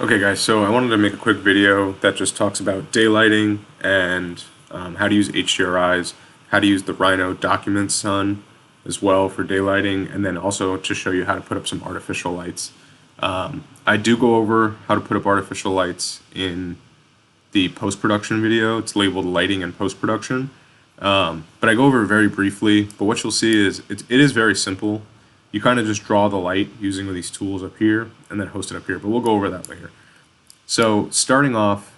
Okay guys, so I wanted to make a quick video that just talks about daylighting and how to use HDRIs, how to use the Rhino document sun as well for daylighting, and then also to show you how to put up some artificial lights. I do go over how to put up artificial lights in the post-production video. It's labeled lighting and post-production, but I go over it very briefly. But what you'll see is it is very simple. You kind of just draw the light using these tools up here and then host it up here, but we'll go over that later. So starting off,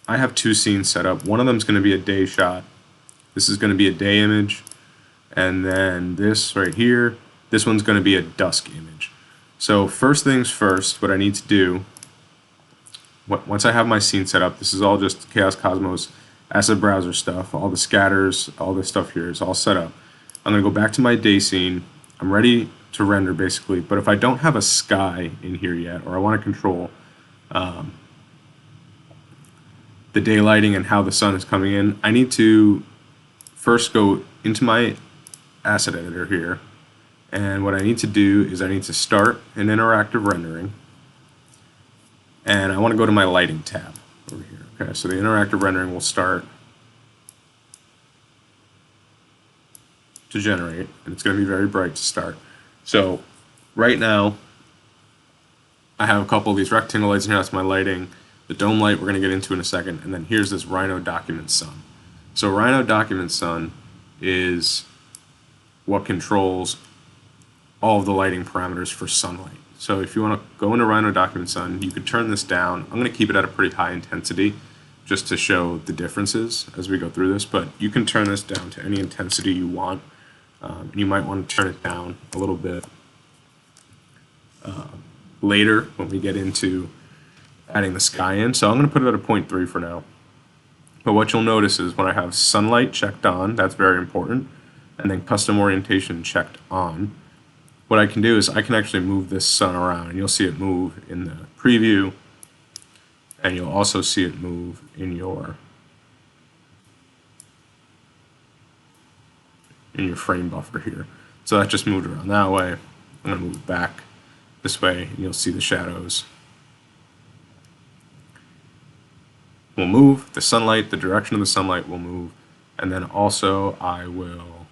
I have two scenes set up. One of them is going to be a day shot. This is going to be a day image. And then this right here, this one's going to be a dusk image. So first things first, what I need to do, once I have my scene set up, this is all just Chaos Cosmos asset browser stuff. All the scatters, all this stuff here is all set up. I'm going to go back to my day scene. I'm ready to render basically, but if I don't have a sky in here yet, or I want to control the daylighting and how the sun is coming in, I need to first go into my asset editor here, and what I need to do is I need to start an interactive rendering, and I want to go to my lighting tab over here. Okay, so the interactive rendering will start to generate, and it's going to be very bright to start. So right now I have a couple of these rectangle lights in here. That's my lighting. The dome light we're going to get into in a second, and then here's this Rhino document sun. So Rhino document sun is what controls all of the lighting parameters for sunlight. So if you want to go into Rhino document sun, you could turn this down. I'm going to keep it at a pretty high intensity just to show the differences as we go through this, but you can turn this down to any intensity you want. And you might want to turn it down a little bit later when we get into adding the sky in. So I'm going to put it at a 0.3 for now. But what you'll notice is when I have sunlight checked on, that's very important, and then custom orientation checked on, what I can do is I can actually move this sun around, and you'll see it move in the preview, and you'll also see it move in your frame buffer here. So that just moved around that way. I'm going to move it back this way, and you'll see the shadows will move, the sunlight, the direction of the sunlight will move, and then also I will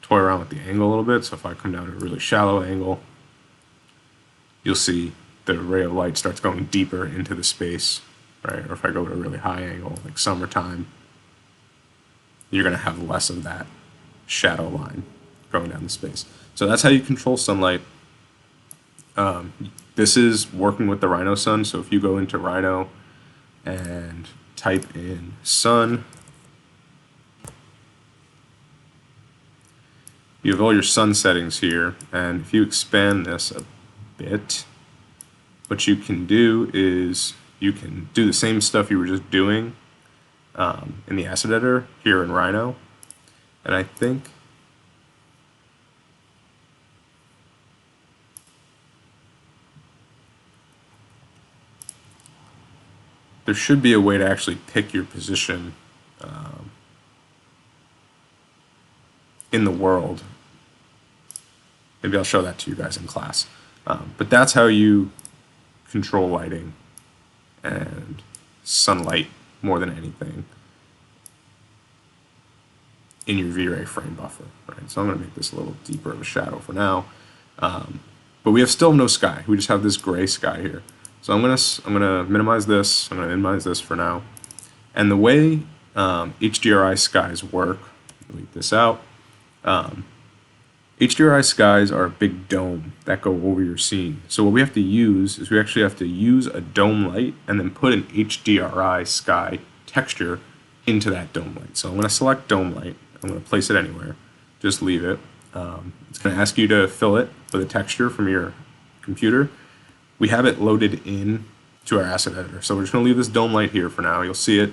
toy around with the angle a little bit. So if I come down to a really shallow angle, you'll see the ray of light starts going deeper into the space, right? Or if I go to a really high angle, like summertime, you're going to have less of that shadow line going down the space. So that's how you control sunlight. This is working with the Rhino sun. So if you go into Rhino and type in sun, you have all your sun settings here, and if you expand this a bit, what you can do is you can do the same stuff you were just doing in the asset editor here in Rhino, and I think there should be a way to actually pick your position in the world. Maybe I'll show that to you guys in class. But that's how you control lighting and sunlight more than anything in your V-Ray frame buffer. Right? So I'm going to make this a little deeper of a shadow for now. But we have still no sky. We just have this gray sky here. So I'm gonna minimize this. I'm gonna minimize this for now. And the way HDRI skies work, delete this out. HDRI skies are a big dome that go over your scene. So what we have to use is we actually have to use a dome light and then put an HDRI sky texture into that dome light. So I'm going to select dome light. I'm going to place it anywhere. Just leave it. It's going to ask you to fill it with a texture from your computer. We have it loaded in to our asset editor. So we're just going to leave this dome light here for now. You'll see it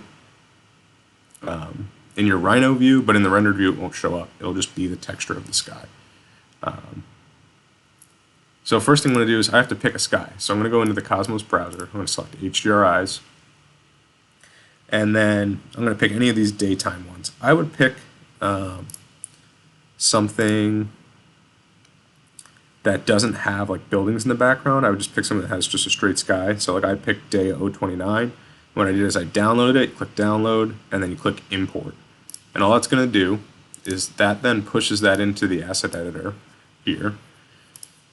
in your Rhino view, but in the rendered view it won't show up. It'll just be the texture of the sky. So first thing I'm going to do is I have to pick a sky. So I'm going to go into the Cosmos browser. I'm going to select HDRIs. And then I'm going to pick any of these daytime ones. I would pick something that doesn't have like buildings in the background, I would just pick something that has just a straight sky. So like I picked day 029. What I did is I downloaded it, click download, and then you click import. And all that's going to do is that then pushes that into the asset editor here.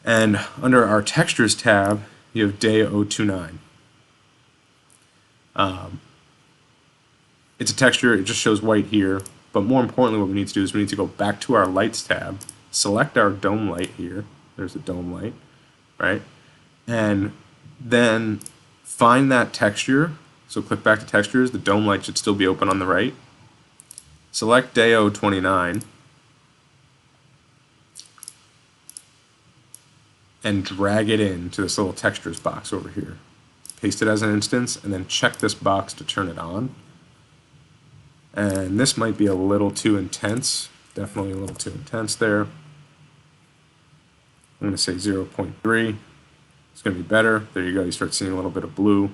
And under our textures tab, you have day 029. It's a texture, it just shows white here. But more importantly, what we need to do is we need to go back to our lights tab, select our dome light here. There's the dome light, right? And then find that texture. So click back to textures. The dome light should still be open on the right. Select day 029 and drag it into this little textures box over here. Paste it as an instance and then check this box to turn it on. And this might be a little too intense, definitely a little too intense there. I'm going to say 0.3. It's going to be better. There you go. You start seeing a little bit of blue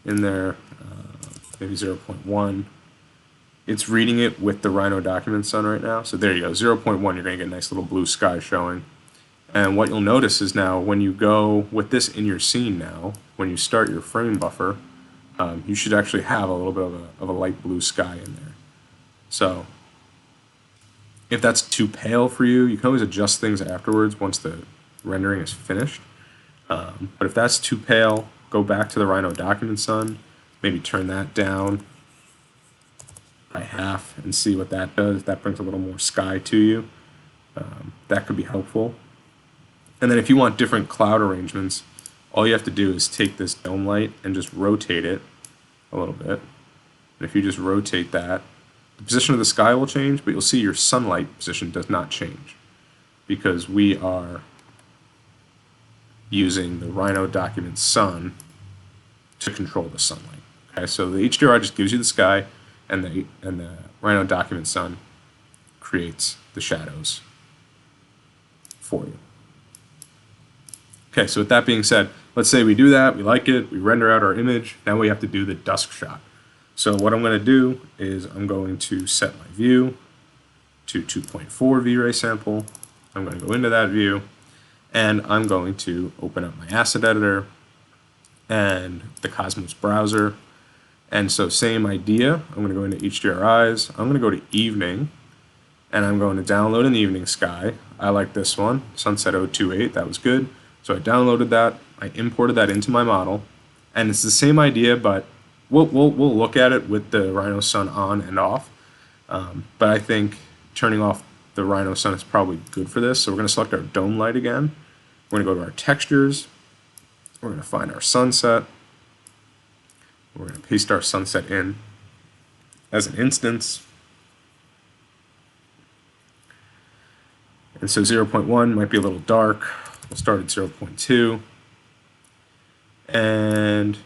in there. Maybe 0.1. It's reading it with the Rhino document sun right now. So there you go. 0.1, you're going to get a nice little blue sky showing. And what you'll notice is now when you go with this in your scene now, when you start your frame buffer, you should actually have a little bit of a light blue sky in there. So if that's too pale for you, you can always adjust things afterwards once the rendering is finished. But if that's too pale, go back to the Rhino document sun, maybe turn that down by half and see what that does. That brings a little more sky to you. That could be helpful. And then if you want different cloud arrangements, all you have to do is take this dome light and just rotate it a little bit. And if you just rotate that, the position of the sky will change, but you'll see your sunlight position does not change because we are using the Rhino document sun to control the sunlight. Okay, so the HDRI just gives you the sky, and the Rhino document sun creates the shadows for you. Okay, so with that being said, let's say we do that, we like it, we render out our image, now we have to do the dusk shot. So what I'm going to do is I'm going to set my view to 2.4 V-Ray sample. I'm going to go into that view, and I'm going to open up my asset editor and the Cosmos browser. And so same idea, I'm going to go into HDRIs, I'm going to go to evening, and I'm going to download an evening sky. I like this one, Sunset 028, that was good. So I downloaded that, I imported that into my model, and it's the same idea, but we'll look at it with the Rhino sun on and off. But I think turning off the Rhino sun is probably good for this. So we're going to select our dome light again. We're going to go to our textures. We're going to find our sunset. We're going to paste our sunset in as an instance. And so 0.1 might be a little dark. We'll start at 0.2. And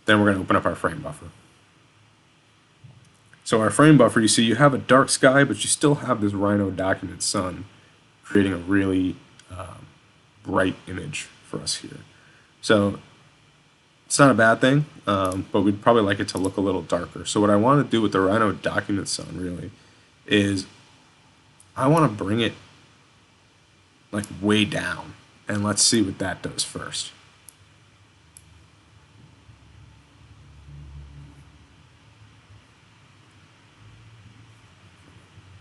then we're going to open up our frame buffer. So our frame buffer, you see you have a dark sky, but you still have this Rhino document sun creating a really bright image for us here. So it's not a bad thing, but we'd probably like it to look a little darker. So what I want to do with the Rhino document sun really is I want to bring it like way down, and let's see what that does first.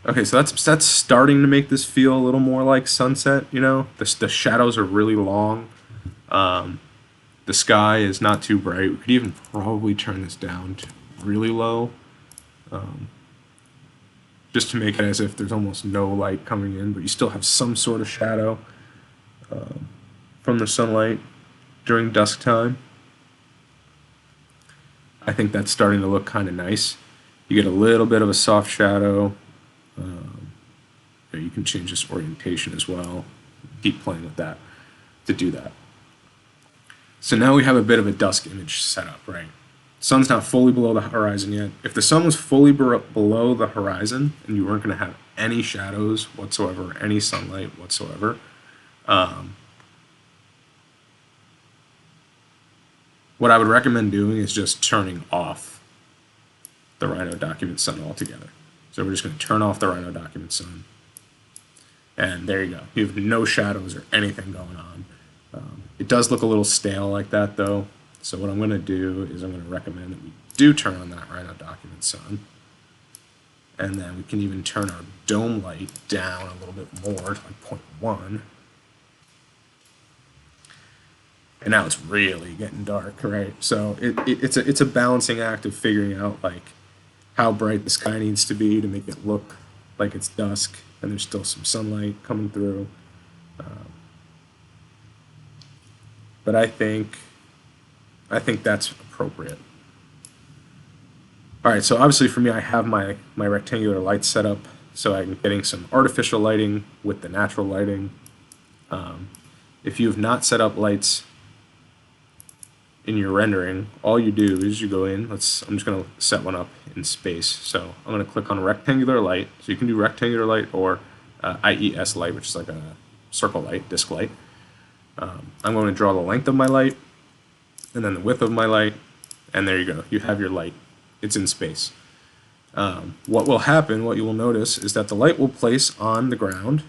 Okay, so that's starting to make this feel a little more like sunset, you know? The shadows are really long. The sky is not too bright. We could even probably turn this down to really low, just to make it as if there's almost no light coming in, but you still have some sort of shadow from the sunlight during dusk time. I think that's starting to look kind of nice. You get a little bit of a soft shadow. You can change this orientation as well. Keep playing with that to do that. So now we have a bit of a dusk image set up, right? Sun's not fully below the horizon yet. If the sun was fully below the horizon and you weren't going to have any shadows whatsoever, any sunlight whatsoever, what I would recommend doing is just turning off the Rhino document sun altogether. So we're just going to turn off the Rhino document sun. And there you go. You have no shadows or anything going on. It does look a little stale like that though. So what I'm going to do is I'm going to recommend that we do turn on that Rhino document sun. And then we can even turn our dome light down a little bit more to like 0.1. And now it's really getting dark, right? So it's a balancing act of figuring out like how bright the sky needs to be to make it look like it's dusk and there's still some sunlight coming through. But I think that's appropriate. All right, so obviously for me, I have my rectangular lights set up so I'm getting some artificial lighting with the natural lighting. If you have not set up lights in your rendering, all you do is you go in, I'm just going to set one up in space. So I'm going to click on rectangular light. So you can do rectangular light or IES light, which is like a circle light, disk light. I'm going to draw the length of my light and then the width of my light, and there you go. You have your light. It's in space. What will happen, what you will notice, is that the light will place on the ground,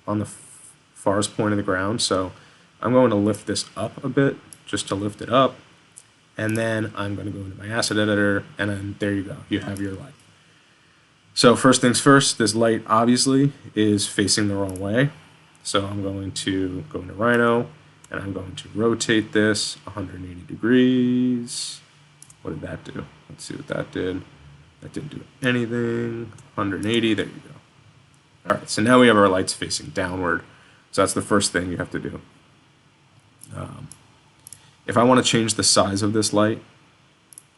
on the farthest point of the ground. So I'm going to lift this up a bit, just to lift it up, and then I'm going to go into my asset editor, and then there you go. You have your light. So first things first, this light obviously is facing the wrong way. So I'm going to go into Rhino, and I'm going to rotate this 180 degrees. What did that do? Let's see what that did. That didn't do anything. 180, there you go. All right, so now we have our lights facing downward. So that's the first thing you have to do. If I want to change the size of this light,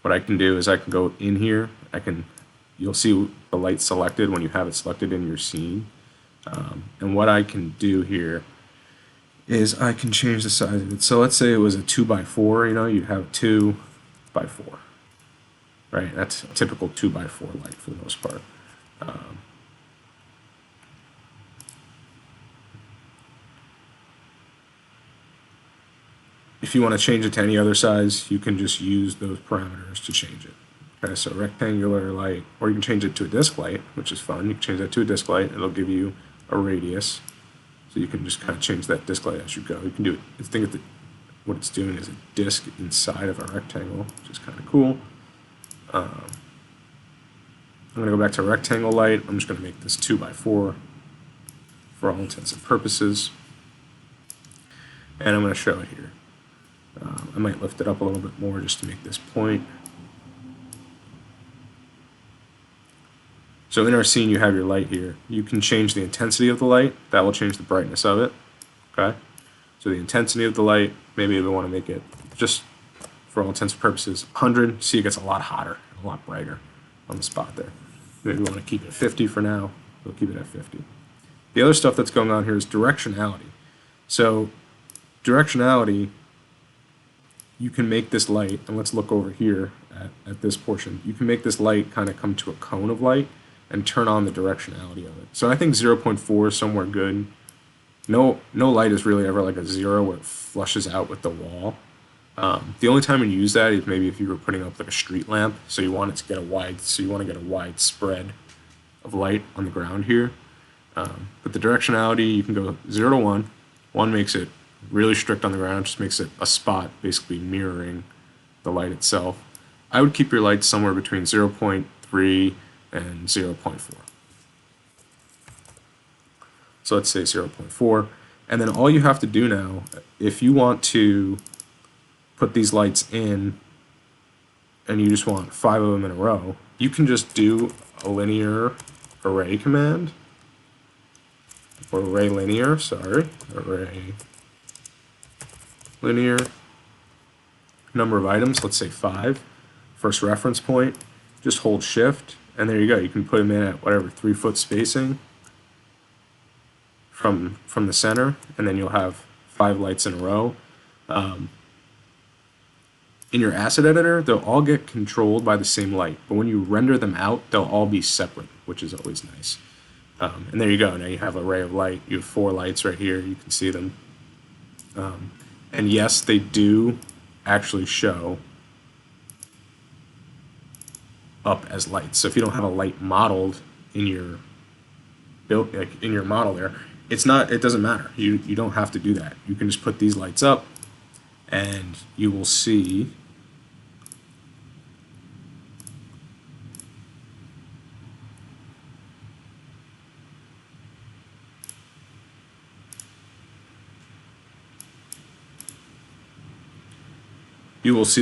what I can do is I can go in here. You'll see the light selected when you have it selected in your scene. And what I can do here is I can change the size of it. So let's say it was a 2x4, you'd have 2x4, right? That's a typical 2x4 light for the most part. If you want to change it to any other size, you can just use those parameters to change it. Okay, so rectangular light, or you can change it to a disk light, which is fun. You can change that to a disk light. It'll give you a radius. So you can just kind of change that disk light as you go. You can do it. I think what it's doing is a disk inside of a rectangle, which is kind of cool. I'm going to go back to rectangle light. I'm just going to make this 2x4 for all intents and purposes. And I'm going to show it here. I might lift it up a little bit more just to make this point. So in our scene, you have your light here. You can change the intensity of the light. That will change the brightness of it. Okay. So the intensity of the light, maybe we want to make it just for all intents and purposes 100. See, it gets a lot hotter, a lot brighter on the spot there. Maybe we want to keep it at 50 for now. We'll keep it at 50. The other stuff that's going on here is directionality. So directionality, you can make this light, and let's look over here at this portion. You can make this light kind of come to a cone of light and turn on the directionality of it. So I think 0.4 is somewhere good. No light is really ever like a 0 where it flushes out with the wall. The only time you use that is maybe if you were putting up like a street lamp, so you want it to get you want to get a wide spread of light on the ground here. But the directionality, you can go 0 to 1. 1 makes it really strict on the ground, just makes it a spot basically mirroring the light itself. I would keep your lights somewhere between 0.3 and 0.4. So let's say 0.4. And then all you have to do now, if you want to put these lights in and you just want 5 of them in a row, you can just do a linear array command, or array linear, array linear, number of items, let's say 5, first reference point, just hold shift, and there you go. You can put them in at whatever, 3-foot spacing from the center, and then you'll have 5 lights in a row. In your asset editor, they'll all get controlled by the same light, but when you render them out, they'll all be separate, which is always nice. And there you go. Now you have an array of light. You have 4 lights right here. You can see them. And yes, they do actually show up as lights. So if you don't have a light modeled in your model there, it doesn't matter. You don't have to do that. You can just put these lights up and you will see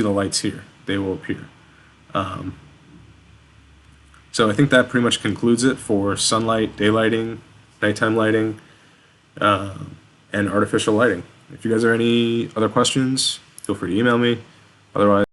the lights here. They will appear. So I think that pretty much concludes it for sunlight, daylighting, nighttime lighting, and artificial lighting. If you guys have any other questions, feel free to email me. Otherwise,